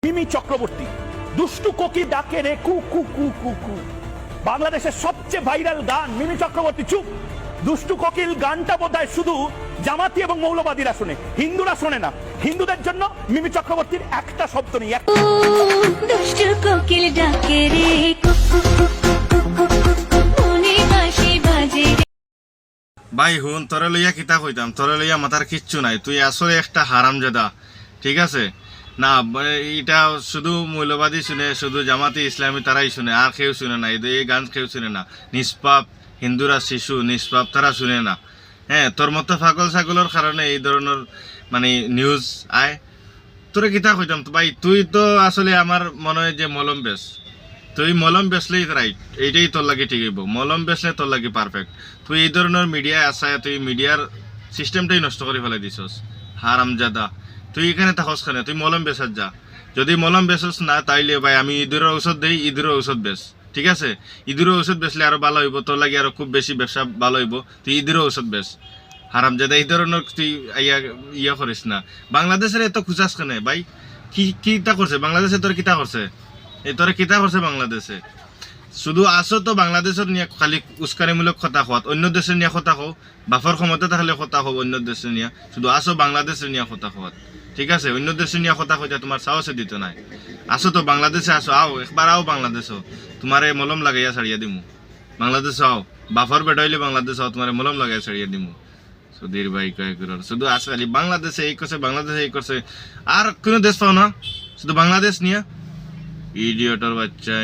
মিমি চক্রবর্তী দুষ্টু কোকি ডাকে রে কু কু কু কু কু। বাংলাদেশের সবচেয়ে ভাইরাল গান মিমি চক্রবর্তী চুপ। দুষ্টু কোকিল গানটা বোধহয় শুধু জামাতি এবং মৌলবাদীরা শোনে, হিন্দুরা শোনে না। হিন্দুদের জন্য মিমি চক্রবর্তীর একটা শব্দ নেই। দুষ্টু কোকিল ডাকে রে কু কু কু কু কু কু কু, মনে বাঁশি বাজে রে। ভাই হুন, তোরে লইয়া কিতা কইতাম, তোরে লইয়া মাথার কিচ্ছু নাই। তুই আসলে একটা হারামজাদা, ঠিক আছে না? এটা শুধু মৌলবাদী শুনে, শুধু জামাতি ইসলামী তারাই শুনে, আর কেউ শুনে না। এই গান কেউ শুনে না। নিষ্পাপ হিন্দুরা শিশু, নিষ্পাপ তারা শুনে না। হ্যাঁ, তোর মতো পাগল ছাগলের কারণে এই ধরনের মানে নিউজ আয়। তোরে কিতা কইতাম ভাই, তুই তো আসলে আমার মনে হয় যে মলম বেশ। তুই মলম বেচলেই রাইট, এইটাই তোর লাগে ঠিক হইব। মলম বেচলে তোর লাগে পারফেক্ট। তুই এই ধরনের মিডিয়ায় আসায় তুই মিডিয়ার সিস্টেমটাই নষ্ট করে ফেলে দিছস। হারামজাদা, তুই এখানে থাকস কেন? তুই মলম বেচার যা। যদি মলম বেচস না, তাইলে ভাই আমি ইঁদুরের ঔষধ দেই, ইঁদুরের ঔষধ বেচ, ঠিক আছে? ইঁদুরের ঔষধ বেচলে আরো ভালো হইব, তোর লাগে আরো খুব বেশি ব্যবসা ভালো হইব। তুই ইঁদুরের ঔষধ বেচ। হারামজাদা, এই ধরনের তুই ইয়া করিস না। বাংলাদেশের এত খুঁজাস কেন ভাই? কিতা করছে বাংলাদেশে? তোর কিতা করছে? এই তোরে কিতা করছে বাংলাদেশে? শুধু আসো তো বাংলাদেশের নিয়ে খালি উস্কানিমূলক কথা হওয়াত, অন্য দেশের নিয়ে কথা হও। বাফর ক্ষমতা থাকলে কথা হও অন্য দেশের নিয়ে, শুধু আসো বাংলাদেশের নিয়ে কথা হওয়াত, ঠিক আছে? অন্য দেশের নিয়ে কথা কইতে তোমার সাহসে দিত নাই। আসো তো বাংলাদেশে, আসো, আও একবার আও বাংলাদেশও, তোমারে মলম লাগাইয়া ছাড়িয়া দিমু। বাংলাদেশে আও, বাফর বেটাইলে বাংলাদেশ আও, তোমারে মলম লাগাইয়া ছাড়িয়া দিমু। সুধীর ভাই কয় করোর শুধু আসে খালি বাংলাদেশে এই করছে, বাংলাদেশে এই করছে। আর কোনো দেশ পাও না, শুধু বাংলাদেশ নিয়ে। ইডিয়টর বাচ্চা।